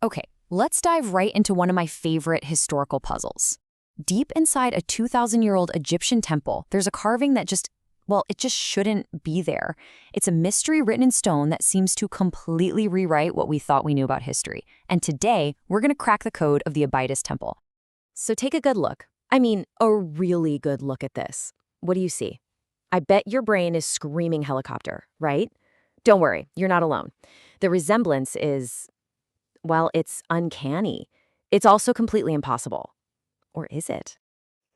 Okay, let's dive right into one of my favorite historical puzzles. Deep inside a 2,000-year-old Egyptian temple, there's a carving that it just shouldn't be there. It's a mystery written in stone that seems to completely rewrite what we thought we knew about history. And today, we're going to crack the code of the Abydos temple. So take a good look. I mean, a really good look at this. What do you see? I bet your brain is screaming helicopter, right? Don't worry, you're not alone. The resemblance is, well, it's uncanny. It's also completely impossible. Or is it?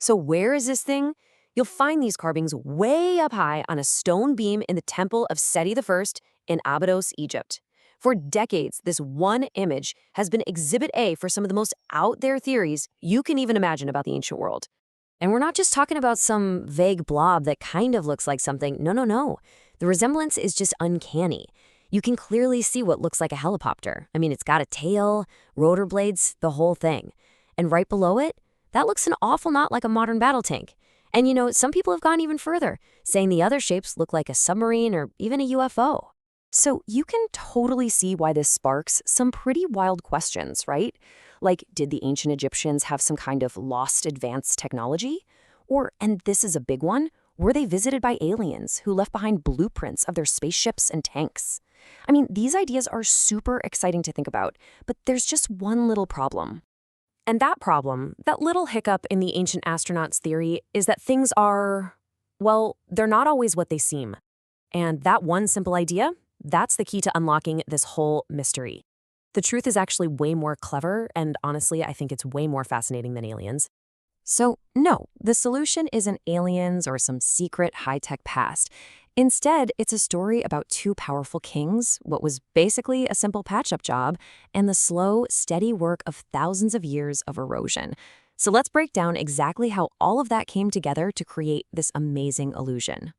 So where is this thing? You'll find these carvings way up high on a stone beam in the temple of Seti I in Abydos, Egypt. For decades, this one image has been Exhibit A for some of the most out-there theories you can even imagine about the ancient world. And we're not just talking about some vague blob that kind of looks like something. No. The resemblance is just uncanny. You can clearly see what looks like a helicopter. I mean, it's got a tail, rotor blades, the whole thing. And right below it, that looks an awful lot like a modern battle tank. And some people have gone even further, saying the other shapes look like a submarine or even a UFO. So you can totally see why this sparks some pretty wild questions, right? Like, did the ancient Egyptians have some kind of lost advanced technology? Or, and this is a big one, were they visited by aliens who left behind blueprints of their spaceships and tanks? I mean, these ideas are super exciting to think about, but there's just one little problem. And that problem, that little hiccup in the ancient astronauts' theory, is that things are, well, they're not always what they seem. And that one simple idea, that's the key to unlocking this whole mystery. The truth is actually way more clever, and honestly, I think it's way more fascinating than aliens. So, no, the solution isn't aliens or some secret high-tech past. Instead, it's a story about two powerful kings, what was basically a simple patch-up job, and the slow, steady work of thousands of years of erosion. So let's break down exactly how all of that came together to create this amazing illusion.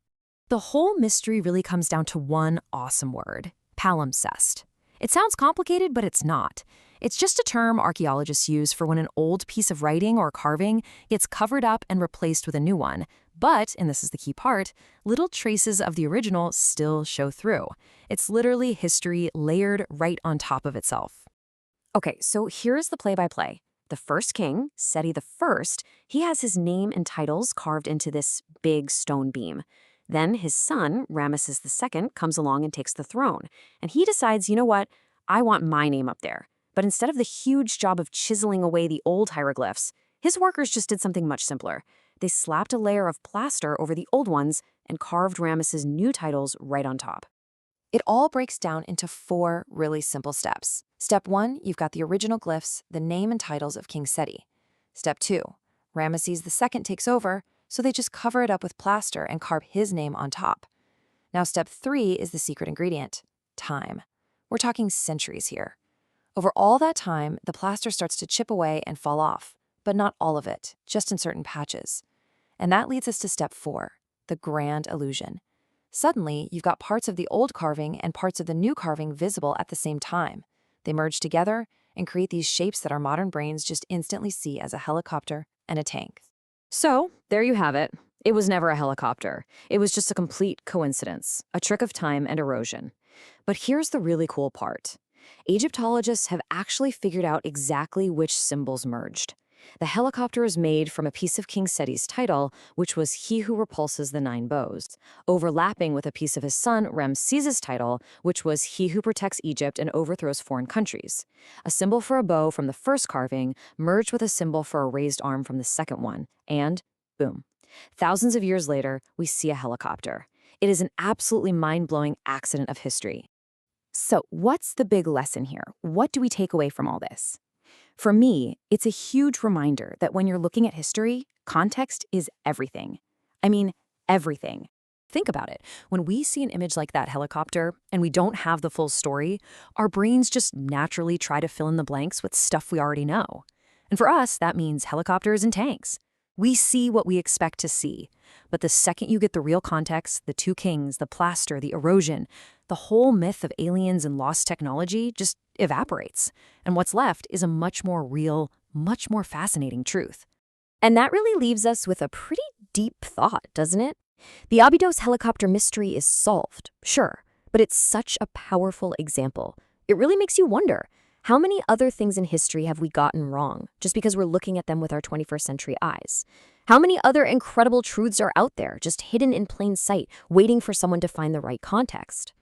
The whole mystery really comes down to one awesome word: palimpsest. It sounds complicated, but it's not. It's just a term archaeologists use for when an old piece of writing or carving gets covered up and replaced with a new one. But, and this is the key part, little traces of the original still show through. It's literally history layered right on top of itself. Okay, so here's the play-by-play. The first king, Seti I, he has his name and titles carved into this big stone beam. Then his son, Ramesses II, comes along and takes the throne. And he decides, you know what, I want my name up there. But instead of the huge job of chiseling away the old hieroglyphs, his workers just did something much simpler. They slapped a layer of plaster over the old ones and carved Ramesses' new titles right on top. It all breaks down into 4 really simple steps. Step 1, you've got the original glyphs, the name and titles of King Seti. Step 2, Ramesses II takes over, so they just cover it up with plaster and carve his name on top. Now step 3 is the secret ingredient: time. We're talking centuries here. Over all that time, the plaster starts to chip away and fall off, but not all of it, just in certain patches. And that leads us to step 4, the grand illusion. Suddenly, you've got parts of the old carving and parts of the new carving visible at the same time. They merge together and create these shapes that our modern brains just instantly see as a helicopter and a tank. So, there you have it. It was never a helicopter. It was just a complete coincidence, a trick of time and erosion. But here's the really cool part. Egyptologists have actually figured out exactly which symbols merged. The helicopter is made from a piece of King Seti's title, which was "He who repulses the 9 bows," overlapping with a piece of his son Ramses' title, which was "He who protects Egypt and overthrows foreign countries." A symbol for a bow from the first carving merged with a symbol for a raised arm from the second one, and boom. Thousands of years later, we see a helicopter. It is an absolutely mind-blowing accident of history. So, what's the big lesson here? What do we take away from all this? For me, it's a huge reminder that when you're looking at history, context is everything. I mean, everything. Think about it. When we see an image like that helicopter and we don't have the full story, our brains just naturally try to fill in the blanks with stuff we already know. And for us, that means helicopters and tanks. We see what we expect to see. But the second you get the real context, the 2 kings, the plaster, the erosion, the whole myth of aliens and lost technology just evaporates. And what's left is a much more real, much more fascinating truth. And that really leaves us with a pretty deep thought, doesn't it? The Abydos helicopter mystery is solved, sure, but it's such a powerful example. It really makes you wonder, How many other things in history have we gotten wrong just because we're looking at them with our 21st century eyes? How many other incredible truths are out there, just hidden in plain sight, waiting for someone to find the right context?